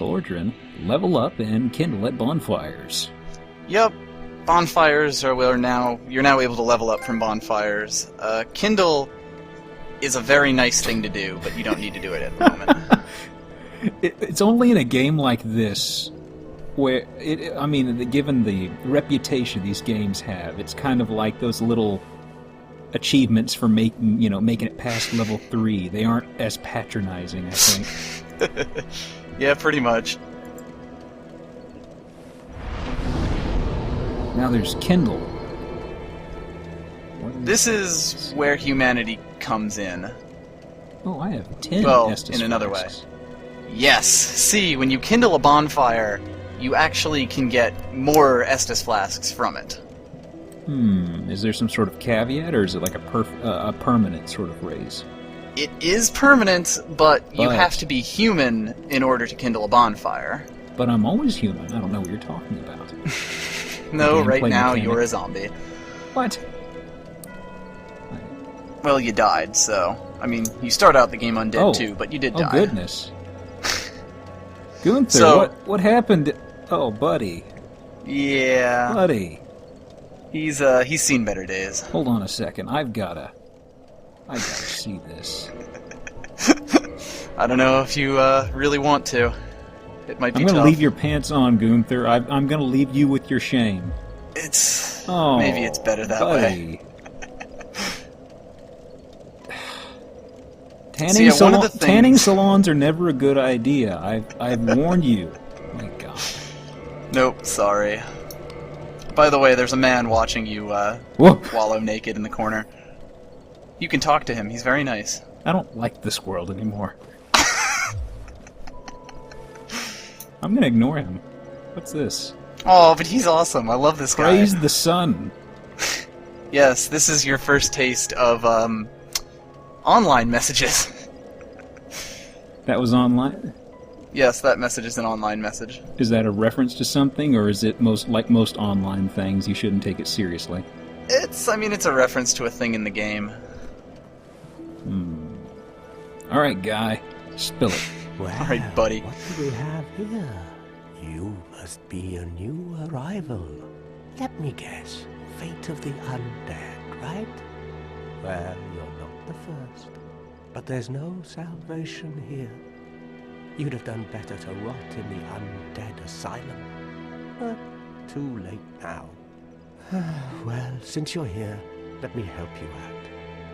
Lordran, level up and kindle at bonfires. Yep. Bonfires are where you're now able to level up from bonfires. Kindle is a very nice thing to do, but you don't need to do it at the moment. It's only in a game like this where given the reputation these games have, it's kind of like those little achievements for making it past level 3. They aren't as patronizing, I think. Yeah, pretty much. Now there's Kindle. This is where humanity comes in. Oh, I have 10 Well, Estus in another way. flasks. Yes. See, when you kindle a bonfire, you actually can get more Estus flasks from it. Is there some sort of caveat, or is it like a permanent sort of raise? It is permanent, but you have to be human in order to kindle a bonfire. But I'm always human. I don't know what you're talking about. No, right Gameplay now mechanic. you're a zombie. What? Well, you died, so... I mean, you start out the game undead too, but you did die. Oh, goodness. Gunther, So- what happened? Oh, buddy. Yeah. Buddy. He's seen better days. Hold on a second. I've gotta see this. I don't know if you really want to. It might be I'm gonna tough. leave your pants on, Gunther. I'm gonna leave you with your shame. It's... Oh, maybe it's better that way. buddy. Tanning Tanning salons are never a good idea. I've warned you. My God. Nope, sorry. By the way, there's a man watching you Whoa. wallow naked in the corner. You can talk to him. He's very nice. I don't like this world anymore. I'm gonna ignore him. What's this? Oh, but he's awesome. I love this guy. Praise the sun. Yes, this is your first taste of online messages. That was online? Yes, that message is an online message. Is that a reference to something, or is it like most online things, you shouldn't take it seriously? It's a reference to a thing in the game. Alright, guy. Spill it. Well, All right, buddy. What do we have here? You must be a new arrival. Let me guess. Fate of the undead, right? Well, you're not the first. But there's no salvation here. You'd have done better to rot in the undead asylum. But too late now. Well, since you're here, let me help you out.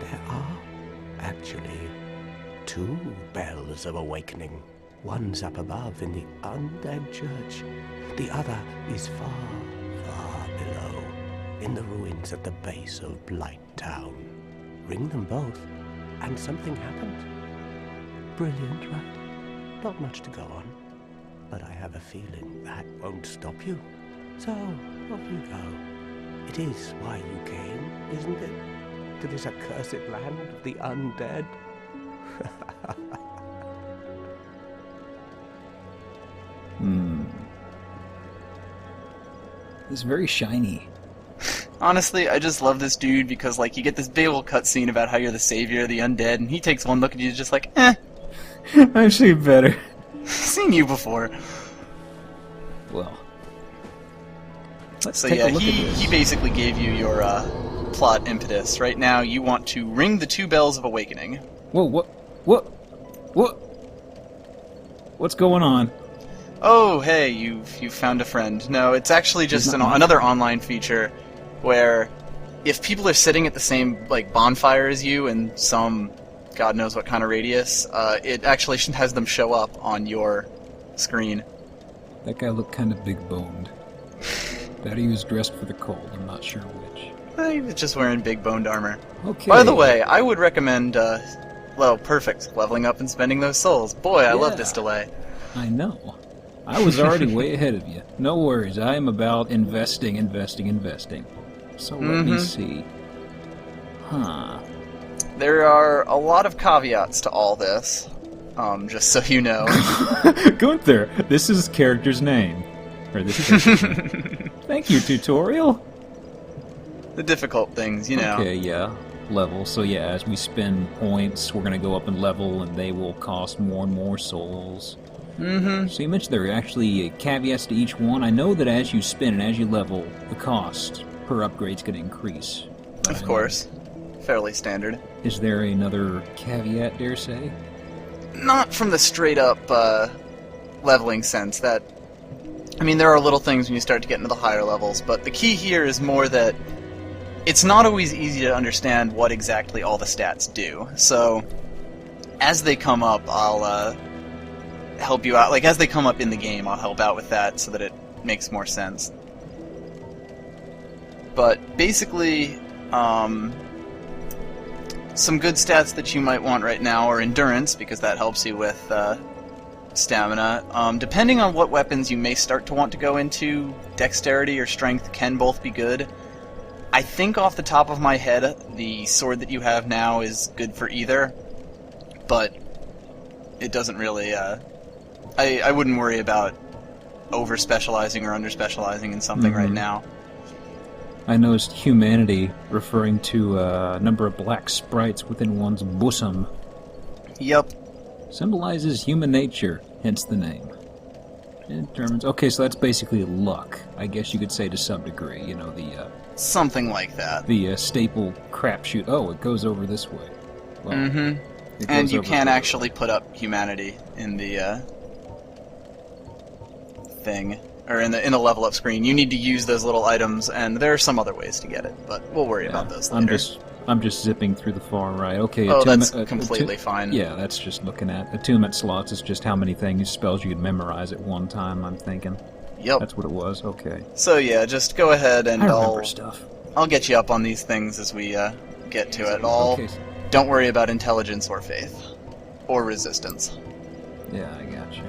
There are, actually, 2 bells of awakening. One's up above in the undead church. The other is far, far below, in the ruins at the base of Blight Town. Ring them both, and something happened. Brilliant, right? Not much to go on, but I have a feeling that won't stop you. So, off you go. It is why you came, isn't it? To this accursed land of the undead? It's very shiny. Honestly, I just love this dude because, like, you get this big old cutscene about how you're the savior of the undead, and he takes one look at you just like, I've seen better. seen you before. Well. Let's So take yeah, a look at this. he basically gave you your plot impetus. Right now, you want to ring the 2 bells of awakening. Whoa, what? What's going on? Oh, hey, you've found a friend. No, it's actually just another online feature where if people are sitting at the same bonfire as you in some God knows what kind of radius, it actually has them show up on your screen. That guy looked kind of big-boned. Bet he was dressed for the cold. I'm not sure which. He was just wearing big boned armor. Okay. By the way, I would recommend, perfect, leveling up and spending those souls. Boy, I love this delay. I know. I was already way ahead of you. No worries. I am about investing. So let me see. Huh. There are a lot of caveats to all this, just so you know. Gunther, this is character's name. Or this is character's name. Thank you, tutorial. The difficult things, you know. Okay, yeah. Level. So yeah, as we spend points, we're going to go up in level, and they will cost more and more souls. Mm-hmm. So you mentioned there are actually caveats to each one. I know that as you spin and as you level, the cost per upgrade's going to increase. Of course. Fairly standard. Is there another caveat, dare say? Not from the straight-up leveling sense. That, I mean, there are little things when you start to get into the higher levels, but the key here is more that it's not always easy to understand what exactly all the stats do. So, as they come up, I'll help you out. Like, as they come up in the game, I'll help out with that so that it makes more sense. But basically, some good stats that you might want right now are endurance, because that helps you with stamina. Depending on what weapons you may start to want to go into, dexterity or strength can both be good. I think off the top of my head, the sword that you have now is good for either, but it doesn't really... I wouldn't worry about over-specializing or under-specializing in something right now. I noticed humanity referring to a number of black sprites within one's bosom. Yep. Symbolizes human nature, hence the name. It determines... Okay, so that's basically luck, I guess you could say to some degree. You know, the... Something like that. The staple crapshoot. Oh, it goes over this way. Well, and you can actually put up humanity in the thing, or in the level up screen. You need to use those little items, and there are some other ways to get it, but we'll worry about those later. I'm just zipping through the far right. Okay. Oh, that's completely fine. Yeah, that's just looking at attunement slots. Is just how many spells you could memorize at one time. I'm thinking. Yep. That's what it was. Okay. So yeah, just go ahead and I remember stuff. I'll get you up on these things as we get to it. Okay. Don't worry about intelligence or faith or resistance. Yeah, I got you.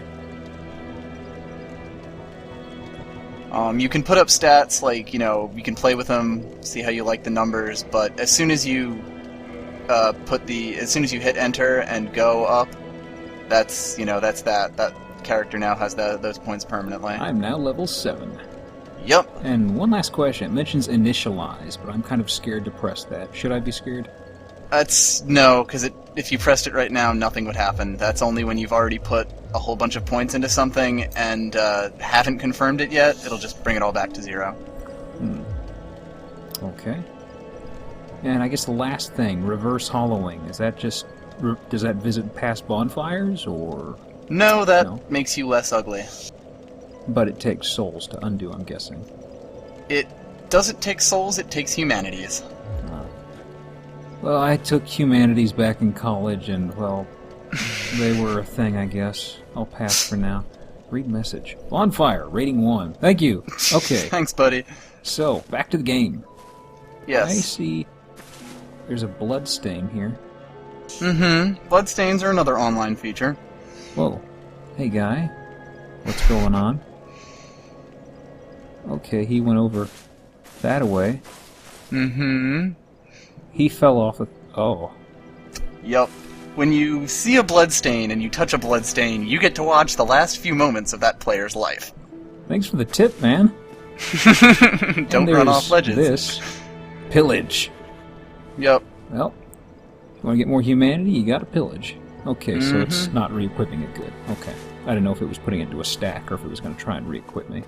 You can put up stats, like, you know, you can play with them, see how you like the numbers, but as soon as you as soon as you hit enter and go up, that's that character now has those points permanently. I'm now level 7. Yep. And one last question. It mentions initialize, but I'm kind of scared to press that. Should I be scared? No, because if you pressed it right now, nothing would happen. That's only when you've already put a whole bunch of points into something and haven't confirmed it yet. It'll just bring it all back to 0. Okay. And I guess the last thing, reverse hollowing. Is that just... does that visit past bonfires, or... No, that makes you less ugly. But it takes souls to undo, I'm guessing. It doesn't take souls, it takes humanities. Well, I took humanities back in college, and, well, they were a thing, I guess. I'll pass for now. Read message. Bonfire, rating 1. Thank you. Okay. Thanks, buddy. So, back to the game. Yes. I see there's a blood stain here. Bloodstains are another online feature. Whoa. Hey, guy. What's going on? Okay, he went over that away. He fell off of... Oh. Yup. When you see a bloodstain and you touch a bloodstain, you get to watch the last few moments of that player's life. Thanks for the tip, man. Don't run off ledges. This. Pillage. Yup. Well, you want to get more humanity, you gotta pillage. Okay, so it's not re-equipping it good. Okay. I didn't know if it was putting it into a stack or if it was going to try and re-equip me.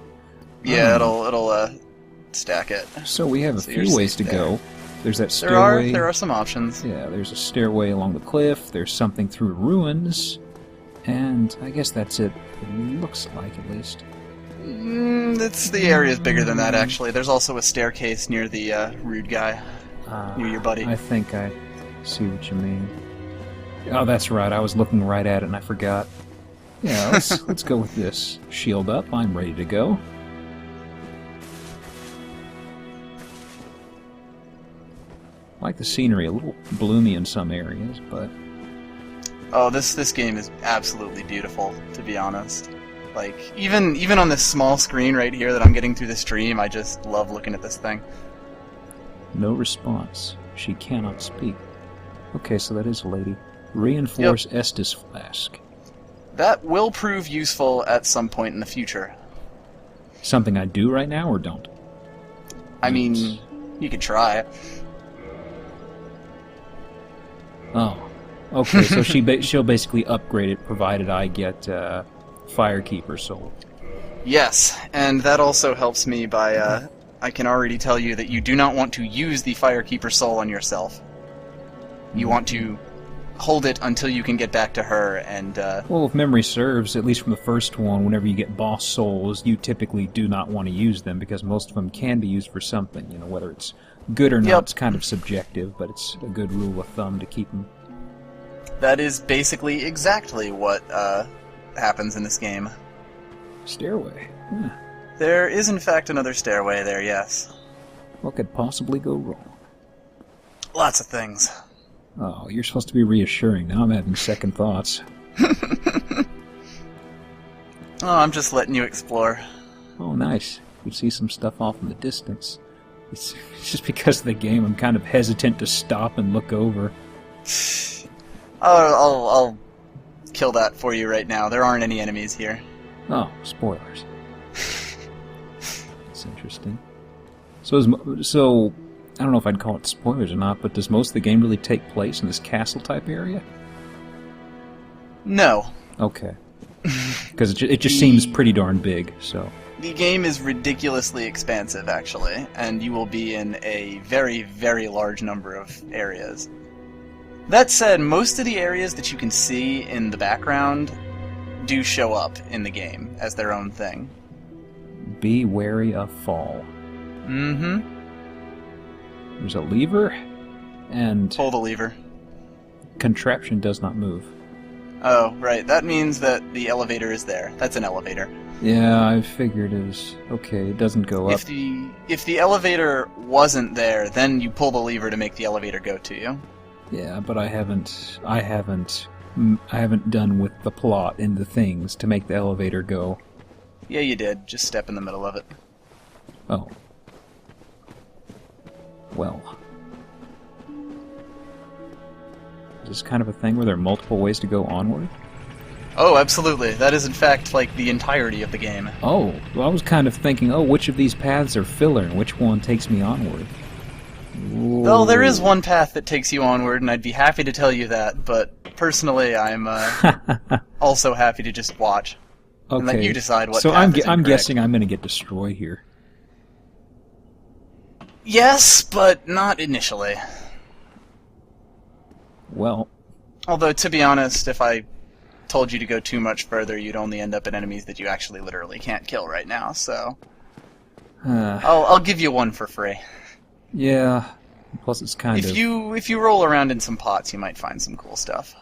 Yeah, it'll stack it. So we have a few ways to go. There's that stairway. There are some options. Yeah, there's a stairway along the cliff. There's something through ruins. And I guess that's it. It looks like, at least. The area's bigger than that, actually. There's also a staircase near the rude guy. Near your buddy. I think I see what you mean. Oh, that's right. I was looking right at it and I forgot. Yeah, let's go with this. Shield up. I'm ready to go. I like the scenery, a little gloomy in some areas, but... Oh, this game is absolutely beautiful, to be honest. Like, even on this small screen right here that I'm getting through the stream, I just love looking at this thing. No response. She cannot speak. Okay, so that is a lady. Reinforce Estus Flask. That will prove useful at some point in the future. Something I do right now, or don't? I mean, you could try. Oh, okay. So she'll basically upgrade it, provided I get Firekeeper soul. Yes, and that also helps me by, I can already tell you that you do not want to use the Firekeeper soul on yourself. You want to hold it until you can get back to her, and, Well, if memory serves, at least from the first one, whenever you get boss souls, you typically do not want to use them, because most of them can be used for something. You know, whether it's good or not, Yep. it's kind of subjective, but it's a good rule of thumb to keep them. that is basically exactly what, happens in this game. Stairway. Huh. There is, in fact, another stairway there, yes. What could possibly go wrong? Lots of things. Oh, you're supposed to be reassuring. Now I'm having second thoughts. Oh, I'm just letting you explore. Oh, nice. You see some stuff off in the distance. It's just because of the game, I'm kind of hesitant to stop and look over. I'll kill that for you right now. There aren't any enemies here. Oh, spoilers. That's interesting. So, I don't know if I'd call it spoilers or not, but does most of the game really take place in this castle-type area? No. Okay. Because it just seems pretty darn big, so... The game is ridiculously expansive, actually, and you will be in a very, very large number of areas. That said, most of the areas that you can see in the background do show up in the game as their own thing. Be wary of fall. Mm-hmm. There's a lever, and Pull the lever. contraption does not move. Oh, right. That means that the elevator is there. That's an elevator. Yeah, I figured it was... Okay, it doesn't go up. If the elevator wasn't there, then you pull the lever to make the elevator go to you. Yeah, but I haven't done with the plot and the things to make the elevator go. Yeah, you did. Just step in the middle of it. Oh. Well. Is this kind of a thing where there are multiple ways to go onward? Oh, absolutely. That is, in fact, like the entirety of the game. Oh, well, I was kind of thinking, oh, which of these paths are filler and which one takes me onward? Well, there is one path that takes you onward, and I'd be happy to tell you that, but personally, I'm also happy to just watch. Okay. And let you decide what so path I'm is I'm incorrect. guessing I'm going to get destroyed here. Yes, but not initially. Well, Although, to be honest, if I told you to go too much further, you'd only end up at enemies that you actually literally can't kill right now, so... I'll give you one for free. yeah. Plus it's kind of... If you roll around in some pots, you might find some cool stuff.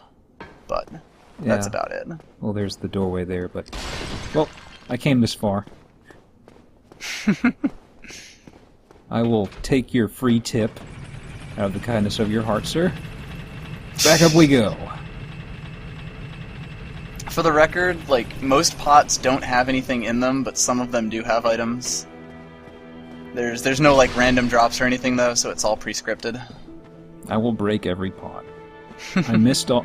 But that's Yeah. about it. Well, there's the doorway there, but... Well, I came this far. I will take your free tip out of the kindness of your heart, sir. Back up we go. For the record, like, most pots don't have anything in them, but some of them do have items. There's no, like, random drops or anything, though, so it's all pre-scripted. I will break every pot. I missed all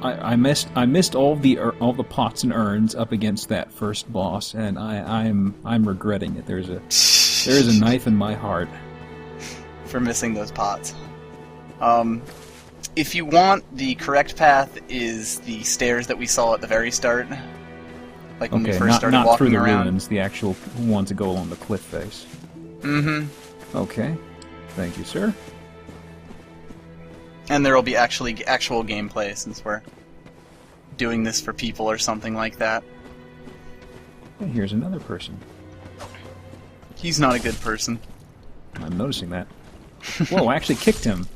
the pots and urns up against that first boss, and I'm regretting it. There is a knife in my heart. For missing those pots. If you want, the correct path is the stairs that we saw at the very start. Like when we Okay, first started not walking through the around. ruins, the actual ones that go along the cliff face. Mm-hmm. Okay. Thank you, sir. And there will be actual gameplay, since we're doing this for people or something like that. And here's another person. He's not a good person. I'm noticing that. Whoa, I actually kicked him.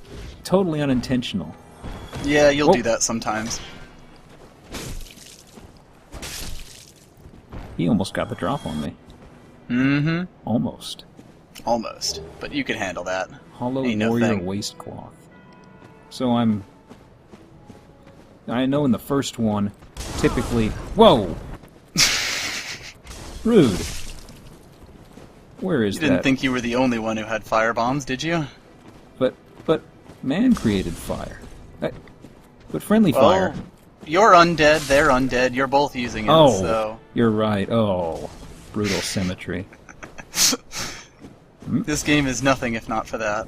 Totally unintentional. Yeah, you'll Whoa. do that sometimes. He almost got the drop on me. Mm-hmm. Almost. Almost. But you can handle that. Hollow Ain't no warrior thing. waistcloth. So I know in the first one, typically... Whoa! Rude. Where is You didn't that? think you were the only one who had fire bombs, did you? But man created fire. But friendly Well, fire. you're undead, they're undead, you're both using it, Oh, so... you're right. Oh, brutal symmetry. This game is nothing if not for that.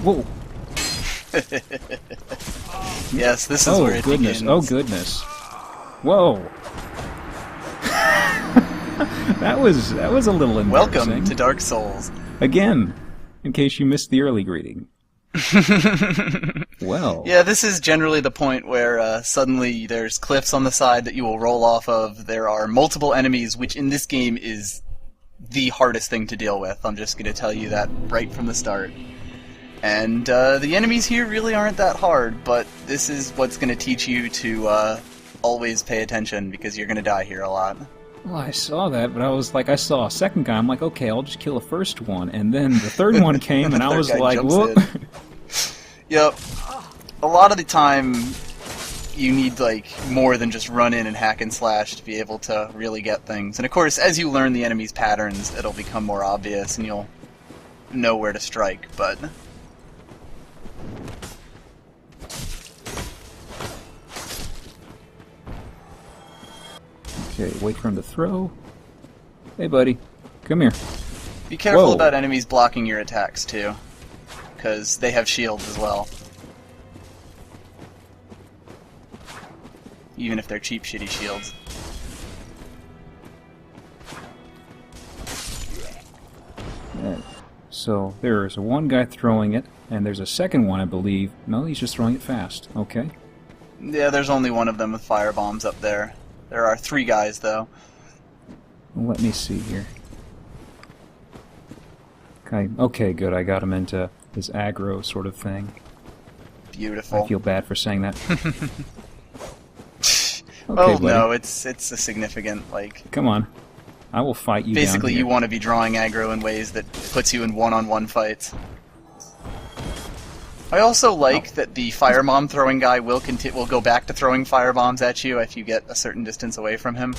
Whoa! Yes, this is Oh where it goodness! begins. Oh goodness! Whoa. That was a little embarrassing. Welcome to Dark Souls. Again, in case you missed the early greeting. Well. Yeah, this is generally the point where suddenly there's cliffs on the side that you will roll off of. There are multiple enemies, which in this game is the hardest thing to deal with. I'm just going to tell you that right from the start. And the enemies here really aren't that hard, but this is what's going to teach you to always pay attention, because you're going to die here a lot. Well, I saw that, but I was like, I saw a second guy. I'm like, okay, I'll just kill the first one. And then the third one came, and I was like, whoop. Yep. A lot of the time, you need like more than just run in and hack and slash to be able to really get things. And of course, as you learn the enemy's patterns, it'll become more obvious, and you'll know where to strike. But Okay, wait for him to throw. Hey, buddy. Come here. be careful Whoa. about enemies blocking your attacks, too. Because they have shields as well. Even if they're cheap, shitty shields. Yeah. So, there's one guy throwing it, and there's a second one, I believe. No, he's just throwing it fast. Okay. Yeah, there's only one of them with fire bombs up there. There are 3 guys, though. Well, let me see here. Okay, good. I got him into his aggro sort of thing. Beautiful. I feel bad for saying that. Well, buddy. no, it's a significant, like... Come on. I will fight you Basically, down here. you want to be drawing aggro in ways that puts you in one-on-one fights. I also like that the fire bomb throwing guy will go back to throwing fire bombs at you if you get a certain distance away from him.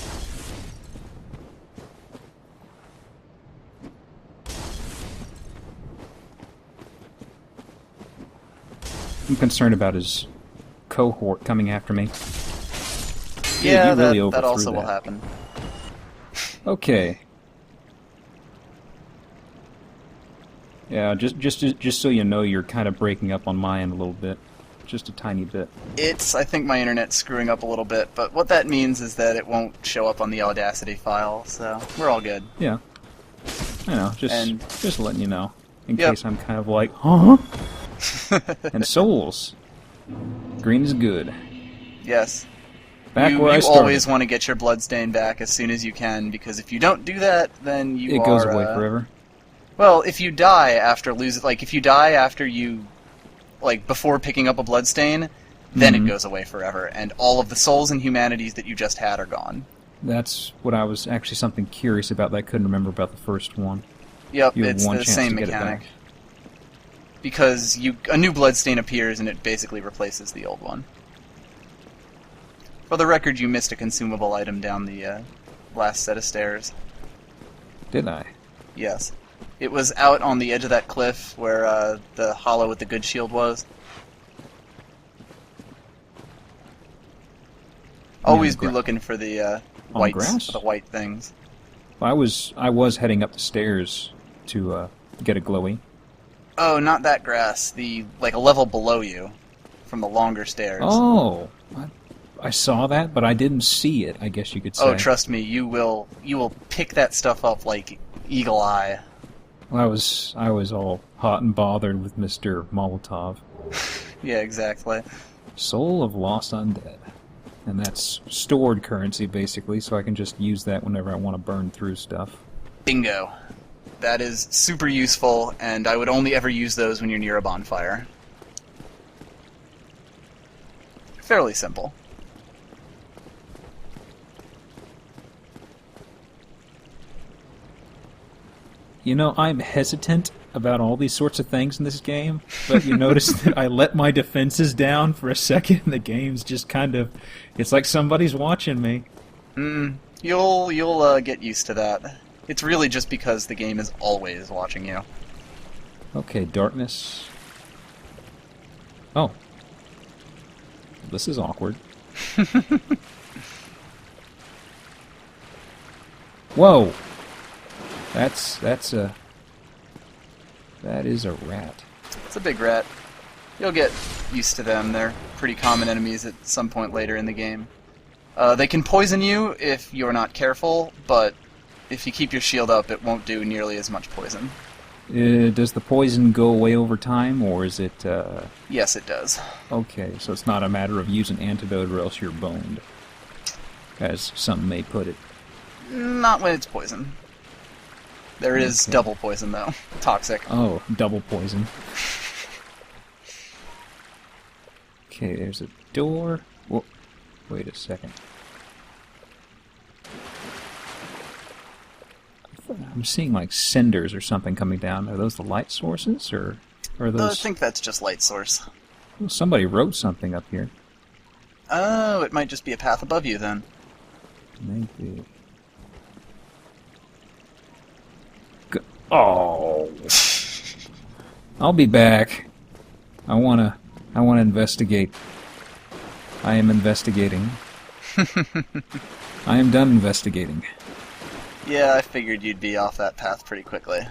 I'm concerned about his cohort coming after me. Yeah, you really that overthrew also will that. happen. Okay. Yeah, just so you know, you're kind of breaking up on my end a little bit. Just a tiny bit. I think my internet's screwing up a little bit, but what that means is that it won't show up on the Audacity file, so we're all good. Yeah. I know, just letting you know. In Yep. case I'm kind of like, huh? And souls. Green is good. Yes. Back you where I you started. always want to get your bloodstain back as soon as you can, because if you don't do that, then It goes away forever. Well, if you die after if you die after you, before picking up a bloodstain, then it goes away forever, and all of the souls and humanities that you just had are gone. That's what I was actually something curious about that I couldn't remember about the first one. Yep, You have it's one the chance same to get it mechanic. back. Because a new bloodstain appears and it basically replaces the old one. For the record, you missed a consumable item down the last set of stairs. Did I? Yes. It was out on the edge of that cliff where the hollow with the good shield was. Always be looking for the whites, grass? for the white things. I was heading up the stairs to get a glowy. Oh, not that grass. A level below you, from the longer stairs. Oh, I saw that, but I didn't see it. I guess you could say. Oh, trust me, you will pick that stuff up like eagle eye. Well, I was all hot and bothered with Mr. Molotov. Yeah, exactly. Soul of Lost Undead. And that's stored currency, basically, so I can just use that whenever I want to burn through stuff. Bingo. That is super useful, and I would only ever use those when you're near a bonfire. Fairly simple. You know, I'm hesitant about all these sorts of things in this game, but you notice that I let my defenses down for a second, and the game's just kind of... It's like somebody's watching me. You'll get used to that. It's really just because the game is always watching you. Okay, darkness. Oh. This is awkward. Whoa! That is a rat. It's a big rat. You'll get used to them. They're pretty common enemies at some point later in the game. They can poison you if you're not careful, but if you keep your shield up, it won't do nearly as much poison. Does the poison go away over time, or is it... Yes, it does. Okay, so it's not a matter of use an antidote or else you're boned, as some may put it. Not when it's poison. There is double poison, though. Toxic. Oh, double poison. Okay, there's a door. Whoa, wait a second. I'm seeing like cinders or something coming down. Are those the light sources, or are those... I think that's just light source. Well, somebody wrote something up here. Oh, it might just be a path above you, then. Maybe. Oh. I'll be back. I wanna investigate. I am investigating. I am done investigating. Yeah, I figured you'd be off that path pretty quickly.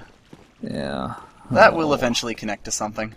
Yeah. That will eventually connect to something.